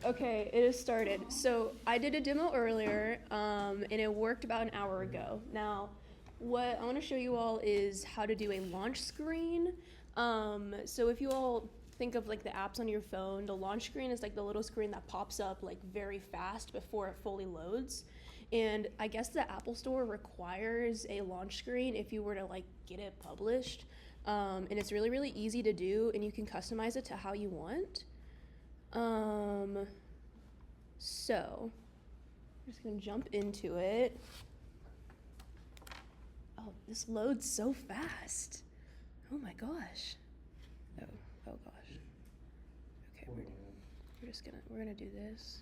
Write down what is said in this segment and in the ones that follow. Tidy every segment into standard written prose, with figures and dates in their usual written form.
Okay, it has started. So I did a demo earlier, and it worked about an hour ago. Now, what I want to show you all is how to do a launch screen. So if you all think of like the apps on your phone, the launch screen is like the little screen that pops up like very fast before it fully loads. And I guess the Apple Store requires a launch screen if you were to like get it published. And it's really, really easy to do, and you can customize it to how you want. So I'm just gonna jump into it. Oh, this loads so fast. Oh my gosh. Oh gosh. Okay, we're gonna do this.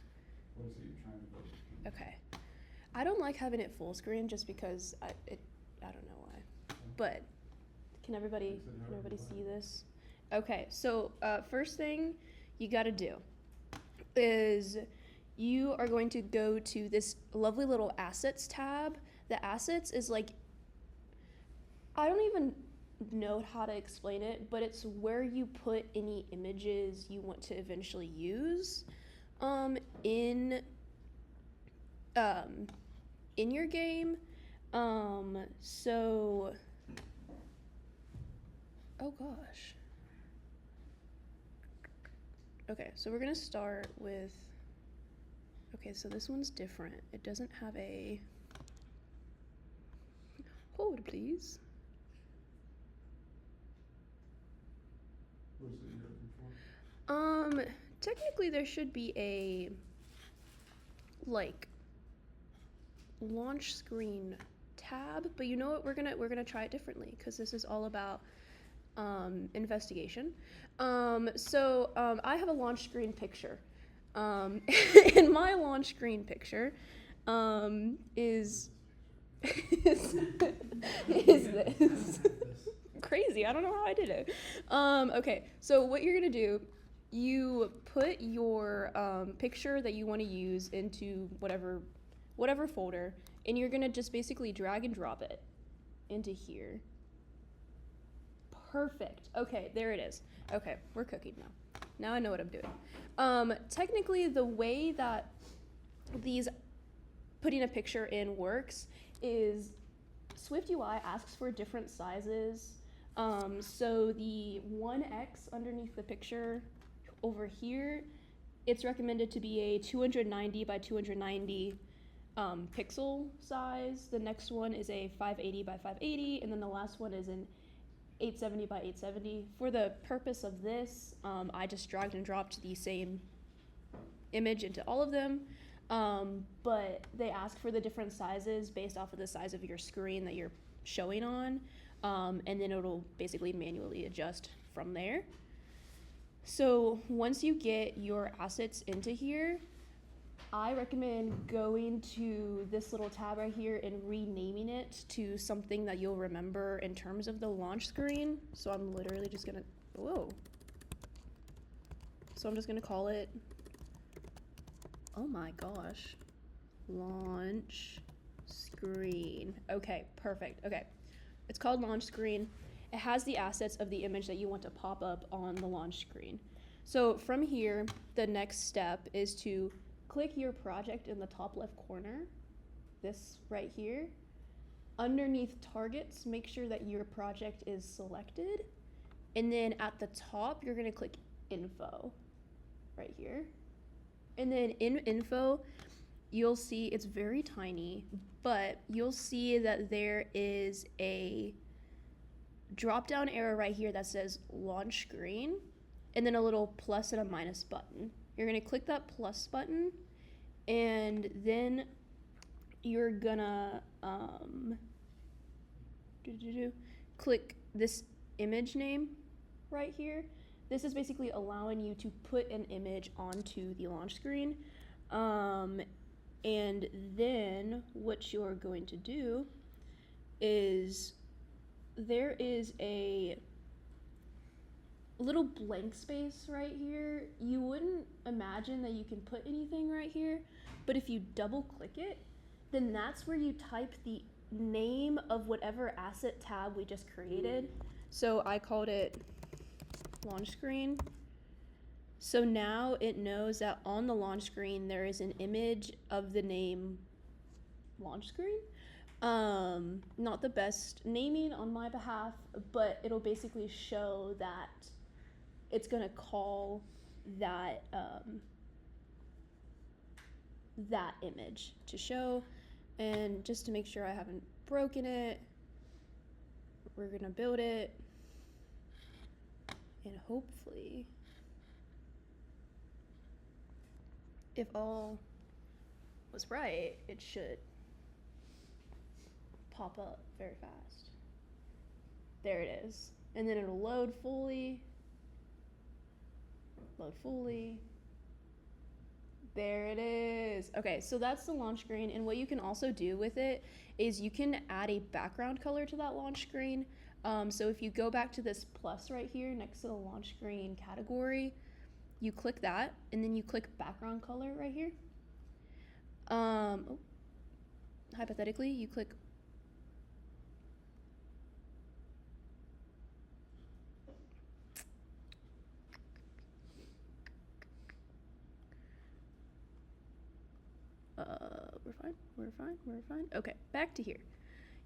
What is it you're trying to do? Okay. I don't like having it full screen just because I don't know why. But can everybody see this? Okay, so first thing you gotta do is you are going to go to this lovely little assets tab. The assets is like, I don't even know how to explain it, but it's where you put any images you want to eventually use in your game. So oh gosh. Okay, so we're gonna start with, okay, so this one's different. It doesn't have a, hold please. What is it you're looking for? Technically there should be a, like, launch screen tab, but you know what, we're gonna try it differently, because this is all about investigation. I have a launch screen picture. And my launch screen picture is is this. Crazy, I don't know how I did it. Okay, so what you're gonna do, you put your picture that you want to use into whatever folder, and you're gonna just basically drag and drop it into here. Perfect. Okay, there it is. Okay, we're cooking now. Now I know what I'm doing. Technically, the way that these putting a picture in works is SwiftUI asks for different sizes. So the 1x underneath the picture over here, it's recommended to be a 290 by 290 pixel size. The next one is a 580 by 580, and then the last one is an 870 by 870. For the purpose of this, I just dragged and dropped the same image into all of them, but they ask for the different sizes based off of the size of your screen that you're showing on, and then it'll basically manually adjust from there. So once you get your assets into here, I recommend going to this little tab right here and renaming it to something that you'll remember in terms of the launch screen. So I'm literally just gonna, So I'm just gonna call it, oh my gosh, launch screen. Okay, perfect. Okay, it's called launch screen. It has the assets of the image that you want to pop up on the launch screen. So from here, the next step is to click your project in the top left corner, this right here. Underneath targets, make sure that your project is selected. And then at the top, you're gonna click info right here. And then in info, you'll see it's very tiny, but you'll see that there is a drop-down arrow right here that says launch screen, and then a little plus and a minus button. You're gonna click that plus button, and then you're gonna click this image name right here. This is basically allowing you to put an image onto the launch screen. And then what you're going to do is there is a little blank space right here. You wouldn't imagine that you can put anything right here, but if you double click it, then that's where you type the name of whatever asset tab we just created. So I called it launch screen. So now it knows that on the launch screen there is an image of the name launch screen. Not the best naming on my behalf, but it'll basically show that it's gonna call that that image to show. And just to make sure I haven't broken it, we're gonna build it, and hopefully, if all was right, it should pop up very fast. There it is. And then it'll load fully. Load fully. There it is. Okay, so that's the launch screen. And what you can also do with it is you can add a background color to that launch screen. So if you go back to this plus right here next to the launch screen category, you click that, and then you click background color right here. Hypothetically, you click we're fine. Okay, back to here.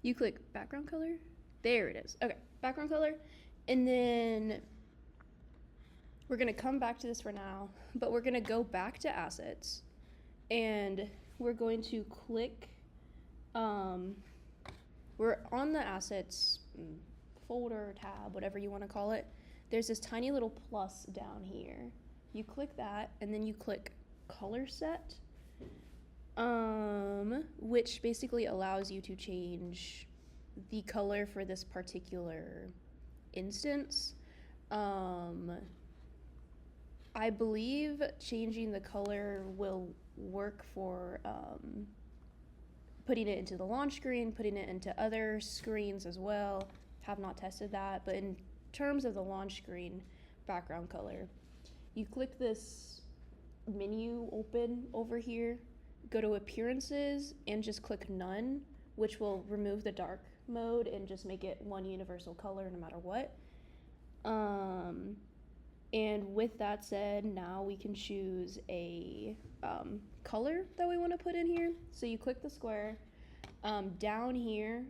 You click background color. There it is. Okay, background color. And then we're gonna come back to this for now, but we're gonna go back to assets, and we're going to click, we're on the assets folder, tab, whatever you wanna call it. There's this tiny little plus down here. You click that, and then you click color set, which basically allows you to change the color for this particular instance. I believe changing the color will work for putting it into the launch screen, putting it into other screens as well. Have not tested that, but in terms of the launch screen background color, you click this menu open over here, go to appearances, and just click none, which will remove the dark mode and just make it one universal color no matter what. And with that said, now we can choose a color that we want to put in here. So you click the square, down here,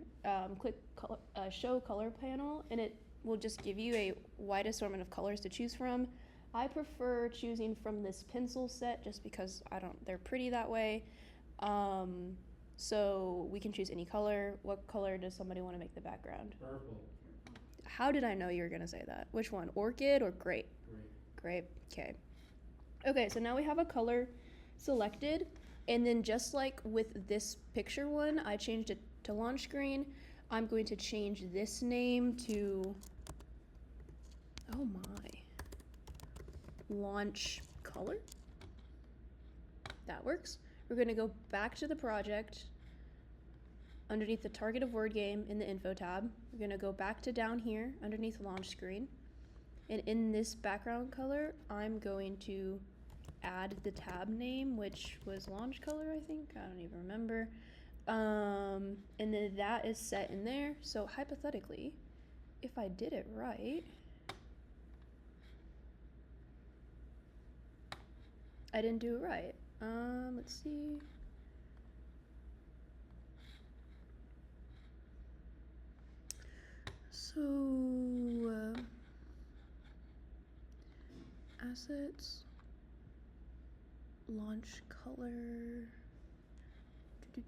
click show color panel, and it will just give you a wide assortment of colors to choose from. I prefer choosing from this pencil set just because they're pretty that way. So we can choose any color. What color does somebody want to make the background? Purple. How did I know you were gonna say that? Which one? Orchid or grape? Grape. Okay. Okay, so now we have a color selected, and then just like with this picture one, I changed it to launch screen. I'm going to change this name to, oh my, launch color. That works. We're going to go back to the project underneath the target of word game in the info tab. We're going to go back to down here underneath launch screen. And in this background color, I'm going to add the tab name, which was launch color, I think. I don't even remember. And then that is set in there. So hypothetically, if I did it right, I didn't do it right. Let's see. So, assets, launch color, Did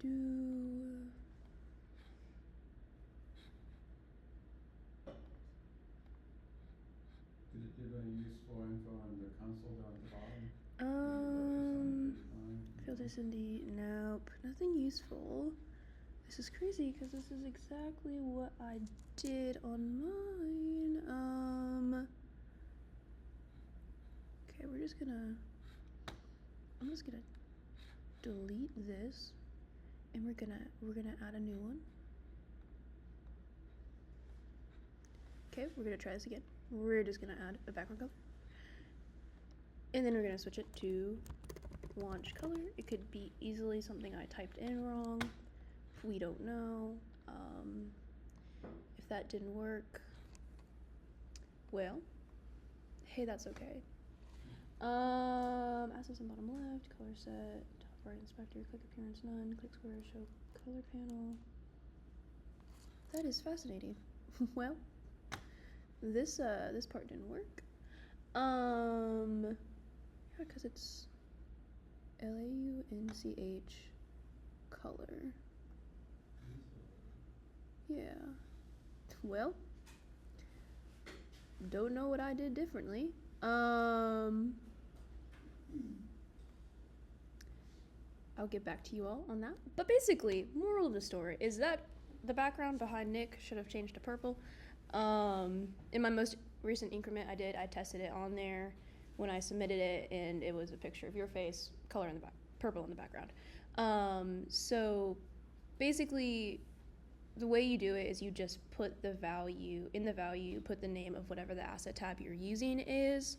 it give any useful info on the console down at the bottom? Filters in the, nope, nothing useful. This is crazy because this is exactly what I did on mine. Okay, I'm just gonna delete this, and we're gonna add a new one. Okay, we're gonna try this again. We're just gonna add a background color, and then we're gonna switch it to launch color. It could be easily something I typed in wrong. We don't know. If that didn't work, well, hey, that's okay. Assets in bottom left, color set, top right inspector, click appearance none, click square, show color panel. That is fascinating. Well, this part didn't work. Yeah, because it's LAUNCH color. Yeah. Well, don't know what I did differently. I'll get back to you all on that. But basically, moral of the story is that the background behind Nick should have changed to purple. In my most recent increment I tested it on there when I submitted it, and it was a picture of your face, color in the back, purple in the background. So basically, the way you do it is you just put the value, in the value, put the name of whatever the asset tab you're using is.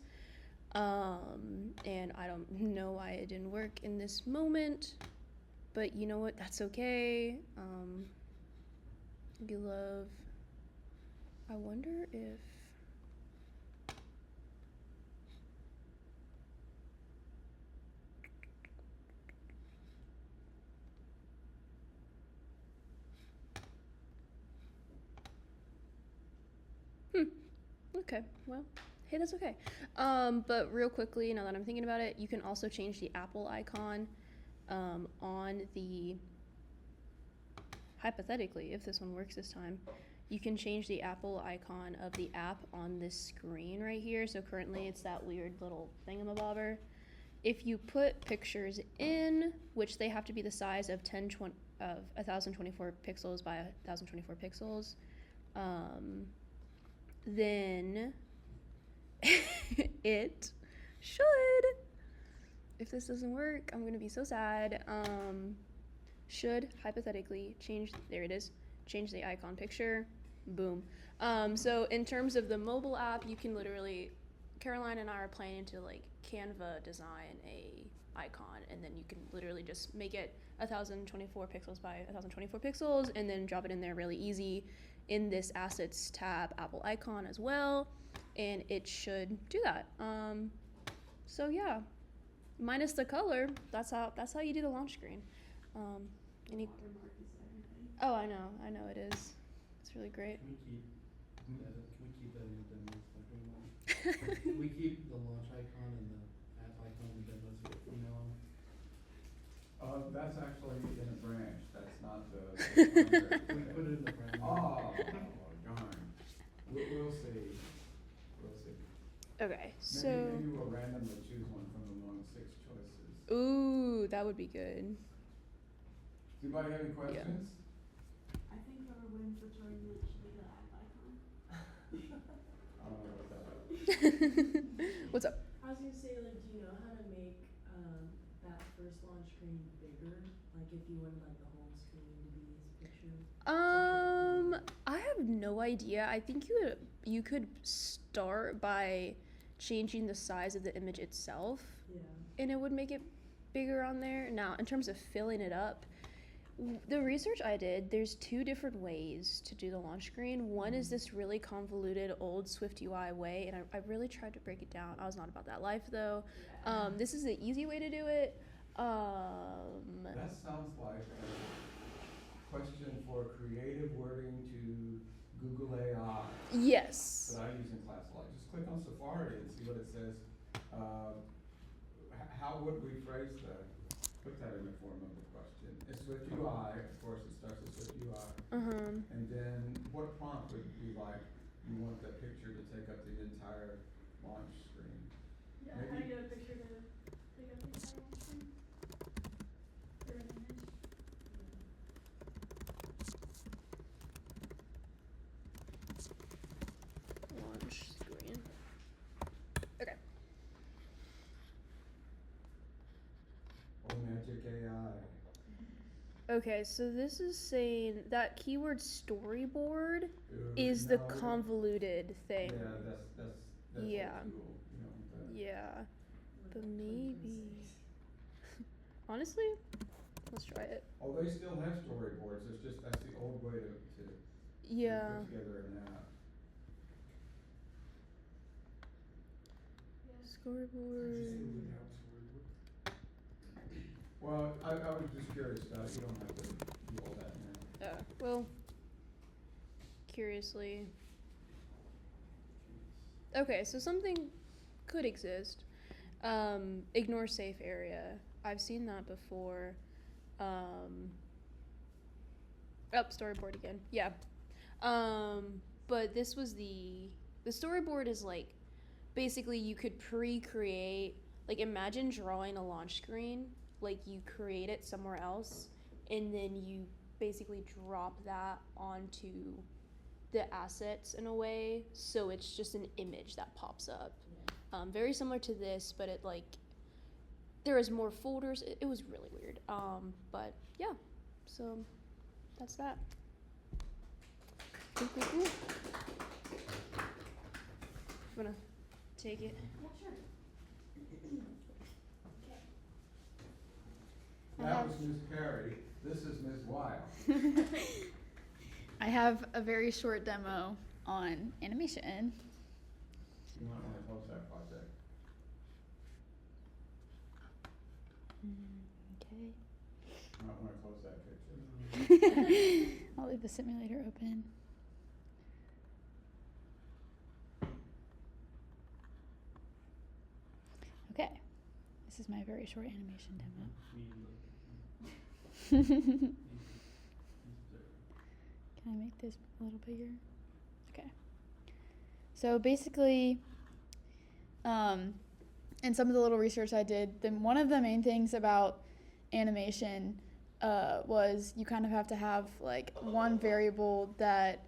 And I don't know why it didn't work in this moment, but you know what, that's okay. You love, I wonder if, okay, well, hey, that's okay. But real quickly, now that I'm thinking about it, you can also change the Apple icon on the, hypothetically, if this one works this time, you can change the Apple icon of the app on this screen right here. So currently it's that weird little thingamabobber. If you put pictures in, which they have to be the size of 1024 pixels by 1024 pixels, then it should, if this doesn't work, I'm gonna be so sad, should hypothetically change, there it is, change the icon picture, boom. So in terms of the mobile app, you can literally, Caroline and I are planning to like Canva design a icon, and then you can literally just make it 1024 pixels by 1024 pixels, and then drop it in there really easy in this assets tab Apple icon as well, and it should do that. So yeah, minus the color, that's how you do the launch screen. Any, oh, I know it is. It's really great. Can we keep that in the demos? Can we keep the launch icon and the app icon in demos from now on? That's actually in a branch, that's not the. Can we put it in the brand? Oh, darn. We'll see. We'll see. Okay, so. Maybe we'll randomly choose one from among 6 choices. Ooh, that would be good. Does anybody have any questions? I think we were waiting for Tori to mention the app icon. I don't know what that. What's up? I was gonna say, like, do you know how to make that first launch screen bigger? Like, if you wanted like the home screen to be his picture. I have no idea. I think you could start by changing the size of the image itself, Yeah. and it would make it bigger on there. Now, in terms of filling it up, the research I did, there's 2 different ways to do the launch screen. One is this really convoluted old Swift UI way, and I really tried to break it down. I was not about that life though. Yeah. This is the easy way to do it. That sounds like a question for creative wording to Google AI. Yes. That I use in class a lot. Just click on Safari and see what it says. How would we phrase that? Put that in the form of a question. It's Swift UI, of course, it starts with Swift UI. And then what prompt would be like, you want the picture to take up the entire launch screen? Yeah, Maybe- how do you get a picture to take up the entire launch screen? Or an image? Launch screen. Okay. Oh, Magic AI. Okay, so this is saying that keyword storyboard Ooh, is the no, convoluted thing. Yeah, that's Yeah. old school. You don't want that. Yeah, Like but 2026. maybe. Honestly, let's try it. Oh, they still have storyboards, it's just, that's the old way to Yeah. put together an app. Yeah. Storyboard. Well, I was just curious about it, you don't have to do all that now. Well, curiously. Okay, so something could exist. Ignore safe area. I've seen that before. Storyboard again. Yeah. But this was the storyboard is like, basically you could pre-create, like imagine drawing a launch screen, like you create it somewhere else, and then you basically drop that onto the assets in a way, so it's just an image that pops up. Very similar to this, but it like, there is more folders. It was really weird. But yeah, so that's that. Cool. You wanna take it? Yeah, sure. That was Ms. Carey, this is Ms. Weil. I have a very short demo on animation. You might wanna close that project. Okay. You might wanna close that picture. I'll leave the simulator open. Okay. This is my very short animation demo. Can I make this a little bigger? Okay. So basically, in some of the little research I did, then one of the main things about animation was you kind of have to have like one variable that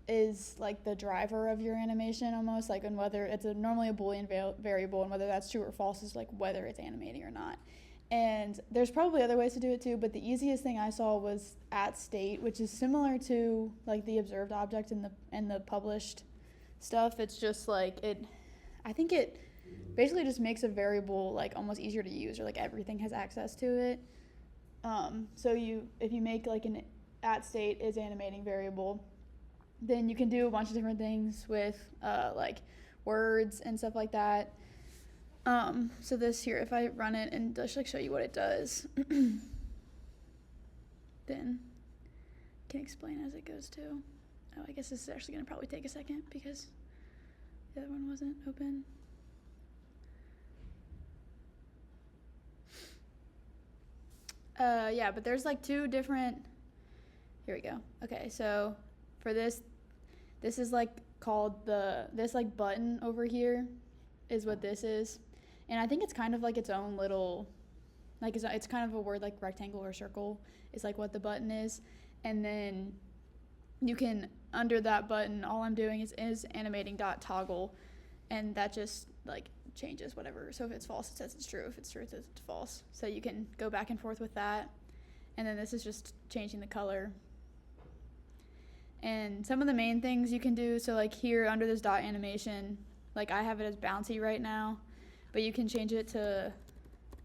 is like the driver of your animation almost, like, and whether it's normally a Boolean variable, and whether that's true or false is like whether it's animating or not. And there's probably other ways to do it too, but the easiest thing I saw was @state, which is similar to like the observed object and the published stuff. It's just like I think it basically just makes a variable like almost easier to use, or like everything has access to it. So if you make like an @state is animating variable, then you can do a bunch of different things with like words and stuff like that. So this here, if I run it and just like show you what it does, then I can explain as it goes too. Oh, I guess this is actually gonna probably take a second because the other one wasn't open. Yeah, but there's like two different, here we go. Okay, so for this is like called this like button over here is what this is. And I think it's kind of like its own little, like it's kind of a word like rectangle or circle is like what the button is. And then you can, under that button, all I'm doing is animating.toggle, and that just like changes whatever. So if it's false, it says it's true. If it's true, it says it's false. So you can go back and forth with that. And then this is just changing the color. And some of the main things you can do, so like here under this dot animation, like I have it as bouncy right now, but you can change it to,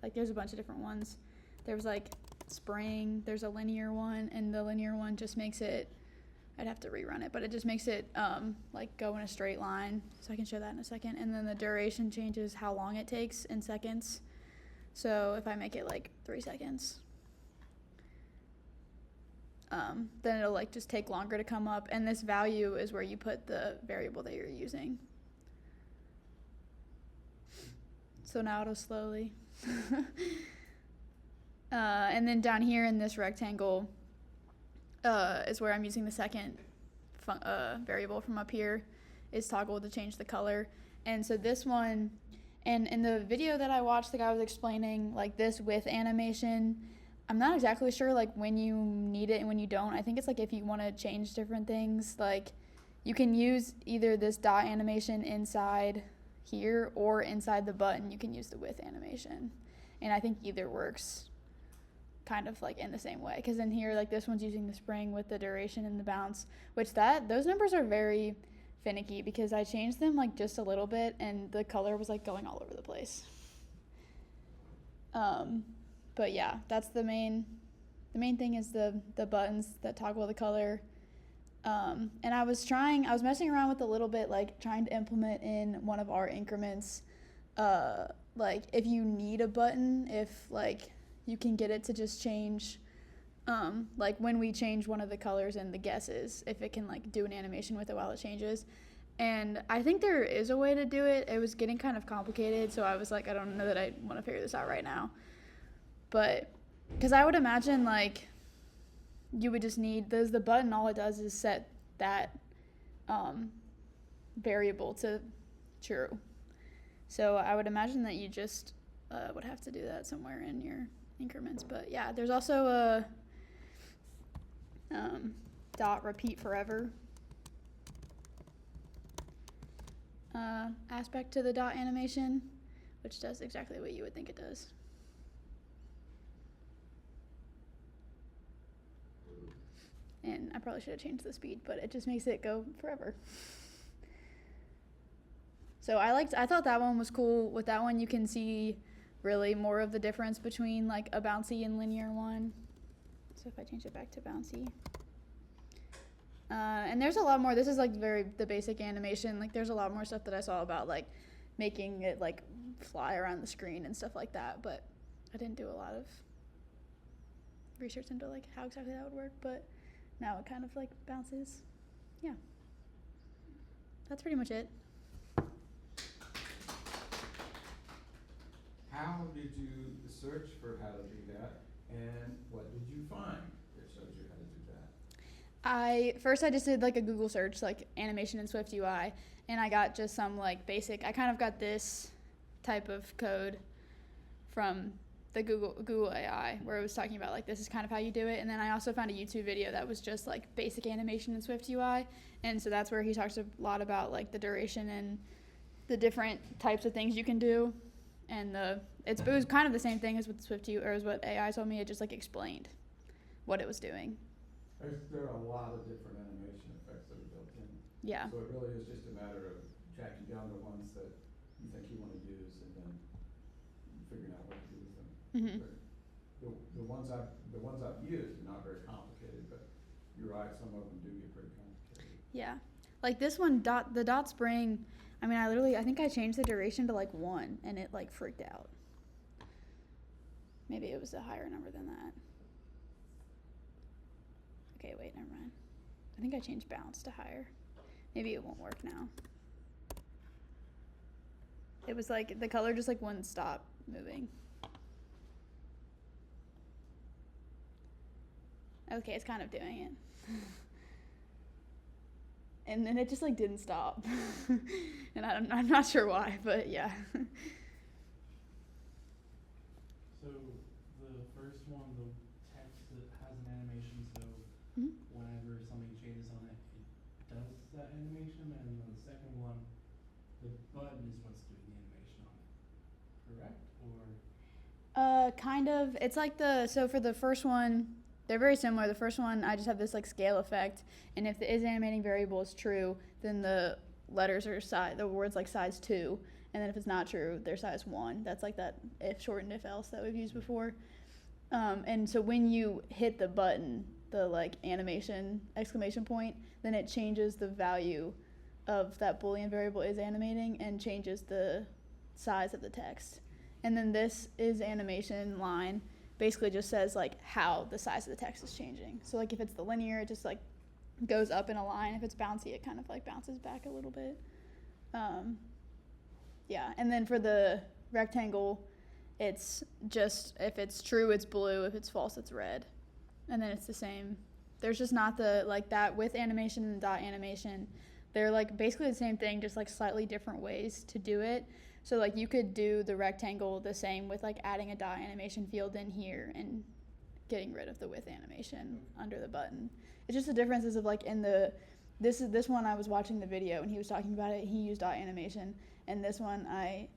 like there's a bunch of different ones. There's like spring, there's a linear one, and the linear one just makes it, I'd have to rerun it, but it just makes it like go in a straight line. So I can show that in a second. And then the duration changes how long it takes in seconds. So if I make it like 3 seconds, then it'll like just take longer to come up. And this value is where you put the variable that you're using. So now it'll slowly. And then down here in this rectangle is where I'm using the second variable from up here, is toggle to change the color. And so this one, and in the video that I watched, the guy was explaining like this with animation. I'm not exactly sure like when you need it and when you don't. I think it's like if you want to change different things, like you can use either this dot animation inside here or inside the button you can use the with animation. And I think either works kind of like in the same way, because in here like this one's using the spring with the duration and the bounce, which those numbers are very finicky because I changed them like just a little bit and the color was like going all over the place. But yeah, that's the main thing is the buttons that toggle the color. And I was messing around with a little bit, like trying to implement in one of our increments, like if you need a button, if like you can get it to just change, like when we change one of the colors in the guesses, if it can like do an animation with it while it changes. And I think there is a way to do it. It was getting kind of complicated, so I was like, I don't know that I want to figure this out right now. But because I would imagine like you would just need the button. All it does is set that variable to true. So I would imagine that you just would have to do that somewhere in your increments. But yeah, there's also a dot repeat forever aspect to the dot animation, which does exactly what you would think it does. And I probably should have changed the speed, but it just makes it go forever. So I thought that one was cool. With that one, you can see really more of the difference between like a bouncy and linear one. So if I change it back to bouncy. And there's a lot more. This is like the basic animation. Like there's a lot more stuff that I saw about like making it like fly around the screen and stuff like that. But I didn't do a lot of research into like how exactly that would work. But now it kind of like bounces. Yeah. That's pretty much it. How did you search for how to do that, and what did you find that shows you how to do that? I just did like a Google search, like animation in Swift UI, and I got just some like basic. I kind of got this type of code from the Google AI, where it was talking about like this is kind of how you do it. And then I also found a YouTube video that was just like basic animation in Swift UI, and so that's where he talks a lot about like the duration and the different types of things you can do. And it was kind of the same thing as with Swift UI, or as what AI told me. It just like explained what it was doing. There are a lot of different animation effects that are built in. Yeah. So it really is just a matter of tracking down the ones that you think you want to use and then figuring out what to do with them. Mm-hmm. The ones I've used are not very complicated, but you're right, some of them do get pretty complicated. Yeah. Like this one, the dot spring, I mean, I think I changed the duration to like 1 and it like freaked out. Maybe it was a higher number than that. Okay, wait, never mind. I think I changed bounce to higher. Maybe it won't work now. It was like, the color just like wouldn't stop moving. Okay, it's kind of doing it. And then it just like didn't stop. And I'm not sure why, but yeah. So the first one, the text that has an animation, so Mhm. whenever something changes on it, it does that animation, and then the second one, the button is what's doing the animation on it, correct? Or Kind of. It's like so for the first one, they're very similar. The first one, I just have this like scale effect, and if the is animating variable is true, then the letters are the words like size 2, and then if it's not true, they're size 1. That's like that if shortened if else that we've used before. And so when you hit the button, the like animation exclamation point, then it changes the value of that Boolean variable is animating and changes the size of the text. And then this is animation line basically just says like how the size of the text is changing. So like if it's the linear, it just like goes up in a line. If it's bouncy, it kind of like bounces back a little bit. Yeah, and then for the rectangle, it's just if it's true, it's blue. If it's false, it's red. And then it's the same. There's just not the like that with animation and dot animation. They're like basically the same thing, just like slightly different ways to do it. So like you could do the rectangle the same with like adding a dot animation field in here and getting rid of the with animation under the button. It's just the differences of like in this one I was watching the video and he was talking about it. He used dot animation, and this one I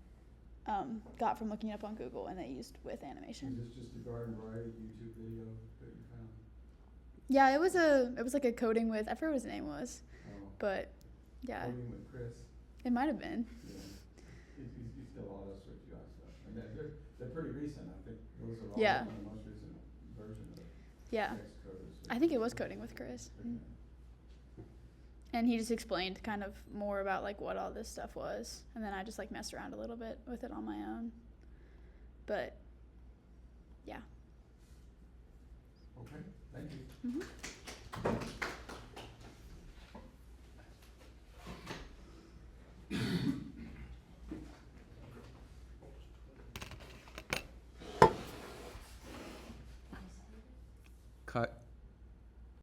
got from looking it up on Google, and they used with animation. Is this just a garden variety YouTube video that you found? Yeah, it was like a coding with, I forget what his name was, Oh, but yeah, coding with Chris. it might have been. Yeah. He's still all that Swift UI stuff. And they're pretty recent. I think those are all Yeah. on the most recent version of Yeah, text code. I think it was coding with Chris. Okay. and he just explained kind of more about like what all this stuff was, and then I just like messed around a little bit with it on my own. But yeah. Okay, thank you. Mm-hmm. Cut.